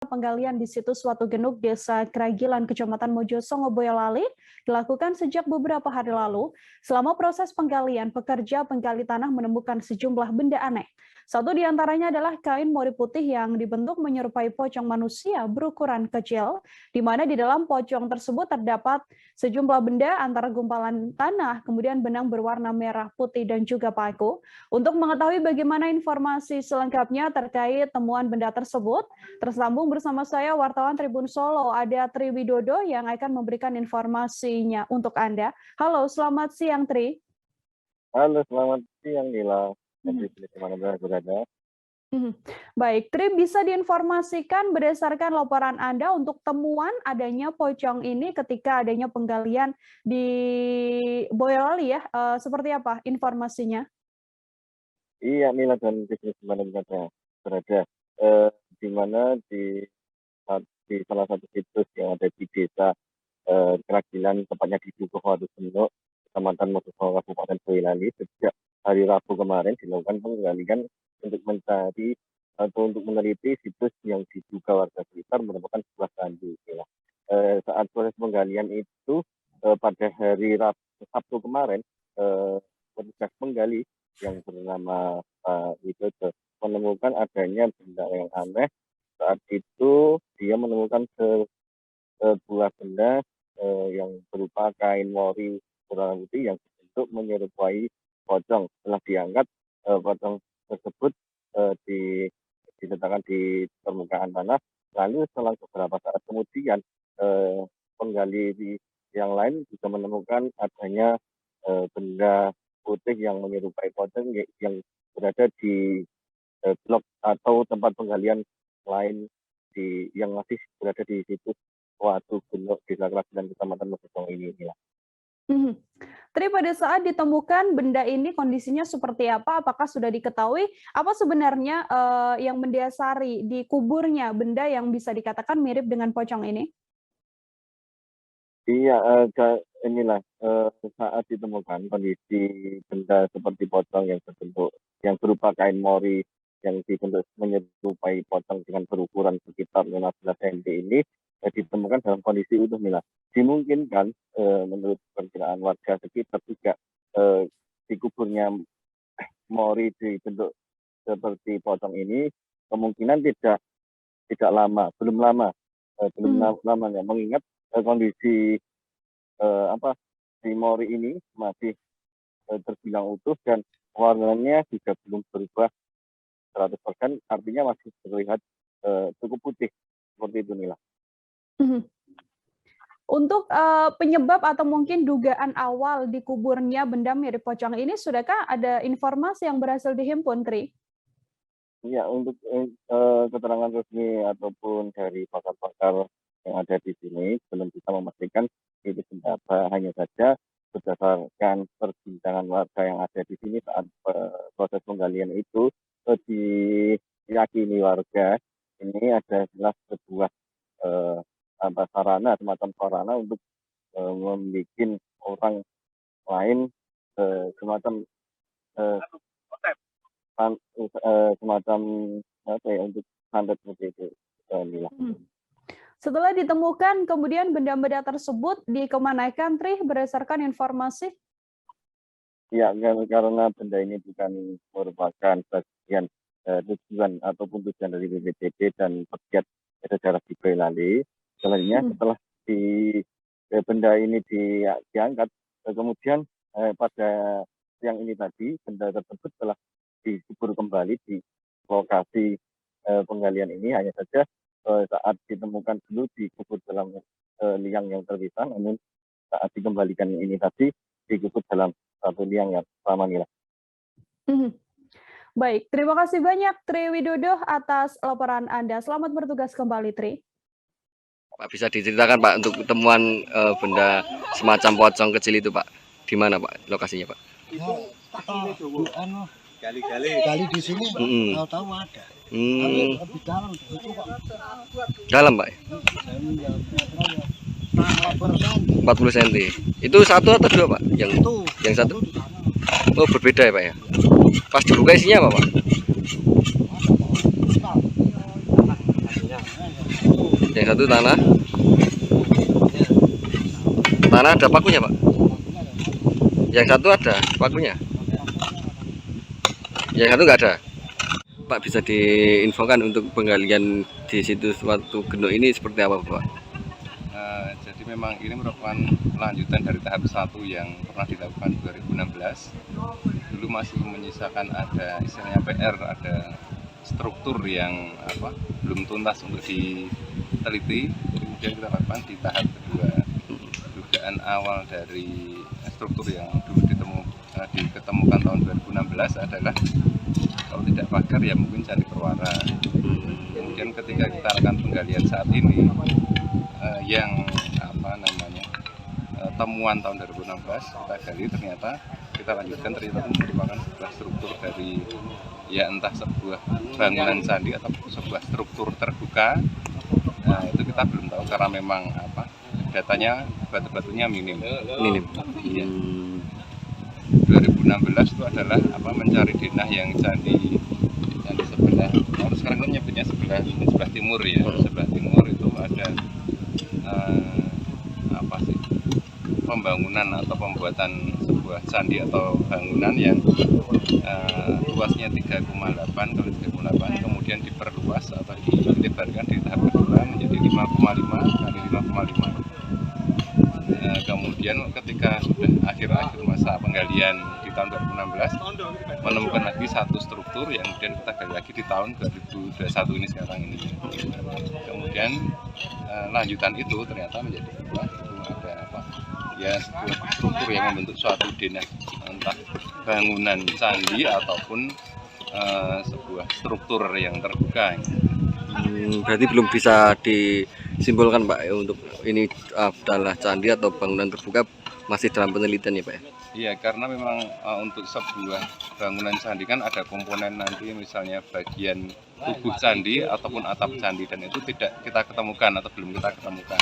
Penggalian di situs Watu Genuk, Desa Kragilan, Kecamatan Mojosongo, Boyolali, dilakukan sejak beberapa hari lalu. Selama proses penggalian, pekerja penggali tanah menemukan sejumlah benda aneh. Satu di antaranya adalah kain mori putih yang dibentuk menyerupai pocong manusia berukuran kecil, di mana di dalam pocong tersebut terdapat sejumlah benda antara gumpalan tanah, kemudian benang berwarna merah, putih, dan juga paku. Untuk mengetahui bagaimana informasi selengkapnya terkait temuan benda tersebut, tersambung bersama saya wartawan Tribun Solo, ada Tri Widodo yang akan memberikan informasinya untuk Anda. Halo, selamat siang Tri. Halo, selamat siang Nila. Dari mana berada? Baik, Tri, bisa diinformasikan berdasarkan laporan Anda untuk temuan adanya pocong ini ketika adanya penggalian di Boyolali ya, seperti apa informasinya? Iya, Nila dan bisnis mana berada. Di mana di salah satu situs yang ada di desa Kragilan, tepatnya di Dukuh Watu Genuk, Kecamatan Mojosongo, Kabupaten Boyolali, sejak hari Rabu kemarin dilakukan penggalian untuk mencari atau untuk meneliti situs yang diduga warga sekitar menemukan sebuah sandu. Saat proses penggalian itu pada hari Sabtu kemarin, petugas penggali yang bernama Widodo menemukan adanya benda yang aneh. Saat itu dia menemukan sebuah benda yang berupa kain mori berwarna putih yang dibentuk menyerupai pocong. Setelah diangkat, pocong tersebut diletakkan di permukaan tanah. Lalu setelah beberapa saat kemudian, penggali yang lain juga menemukan adanya benda putih yang menyerupai pocong yang berada di blok atau tempat penggalian lain yang masih berada di situs Watu Genuk, Desa Kragilan, Kecamatan Mojosongo ini. Tri, pada saat ditemukan benda ini kondisinya seperti apa? Apakah sudah diketahui apa sebenarnya yang mendasari di kuburnya benda yang bisa dikatakan mirip dengan pocong ini? Iya, inilah saat ditemukan kondisi benda seperti pocong yang berupa kain mori yang dibentuk menyerupai pocong dengan berukuran sekitar 15 cm ini ditemukan dalam kondisi utuh, Mila. Dimungkinkan menurut perkiraan warga sekitar juga di kuburnya mori dibentuk seperti pocong ini kemungkinan belum lama ya, mengingat kondisi di mori ini masih terbilang utuh dan warnanya juga belum berubah 100%, artinya masih terlihat cukup putih seperti itu, Nila. Untuk penyebab atau mungkin dugaan awal dikuburnya benda mirip pocong ini, sudahkah ada informasi yang berhasil dihimpun, Tri? Iya, untuk keterangan resmi ataupun dari pakar-pakar yang ada di sini belum bisa memastikan itu apa. Hanya saja berdasarkan perbincangan warga yang ada di sini saat proses penggalian itu diyakini warga ini adalah sebuah semacam sarana untuk membuat orang lain semacam untuk santet seperti itu. Setelah ditemukan, kemudian benda-benda tersebut dikemanakan, Tri, berdasarkan informasi? Ya, karena benda ini bukan merupakan bagian tujuan ataupun tujuan dari BPBD dan pegiat sejarah di Boyolali. Selanjutnya setelah benda ini diangkat, kemudian pada siang ini tadi benda tersebut telah dikubur kembali di lokasi penggalian ini. Hanya saja saat ditemukan dulu dikubur dalam liang yang terpisah, namun saat dikembalikan ini tadi dikubur dalam satu liang yang sama, Nila. Baik, terima kasih banyak Tri Widodo atas laporan Anda. Selamat bertugas kembali, Tri. Pak, bisa diceritakan Pak untuk temuan benda semacam pocong kecil itu Pak, di mana Pak lokasinya Pak? Gali di sini, tahu ada. Lebih dalam itu Pak. Dalam Pak? 40 cm. Itu satu atau dua Pak? Yang satu? Oh, berbeda ya Pak ya? Pas dibuka isinya apa Pak? Yang satu tanah. Tanah ada pakunya Pak. Yang satu ada pakunya. Yang satu nggak ada. Pak, bisa diinfokan untuk penggalian di situs Watu Genuk ini seperti apa Pak? Jadi memang ini merupakan lanjutan dari tahap 1 yang pernah dilakukan 2016. Dulu masih menyisakan ada istilahnya PR, ada struktur yang belum tuntas untuk diteliti. Kemudian kita lakukan di tahap kedua. Dugaan awal dari struktur yang dulu diketemukan tahun 2016 adalah kalau tidak pagar ya mungkin candi perwara. Kemudian ketika kita lakukan penggalian saat ini yang temuan tahun 2016 kita gali, ternyata kita lanjutkan, ternyata itu merupakan sebuah struktur dari ya entah sebuah bangunan candi atau sebuah struktur terbuka. Nah, itu kita belum tahu karena memang datanya batu-batunya minim. Iya. 2016 itu adalah mencari denah yang candi sebelah, sekarang kan nyebutnya sebelah timur ya. Sebelah timur itu ada pembangunan atau pembuatan sebuah candi atau bangunan yang luasnya 3,8 kali 3,8, kemudian diperluas atau dilebarkan di tahap kedua menjadi 5,5 kali 5,5. Kemudian ketika sudah akhir masa penggalian di tahun 2016 menemukan lagi satu struktur yang kemudian kita gali lagi di tahun 2021 ini sekarang ini. Kemudian lanjutan itu ternyata menjadi sebuah struktur yang membentuk suatu denah, entah bangunan candi ataupun sebuah struktur yang terbuka. Berarti belum bisa disimpulkan Pak ya, untuk ini adalah candi atau bangunan terbuka, masih dalam penelitian ya Pak ya? Iya, karena memang untuk sebuah bangunan candi kan ada komponen nanti misalnya bagian tubuh candi ataupun atap candi, dan itu tidak kita ketemukan atau belum kita ketemukan.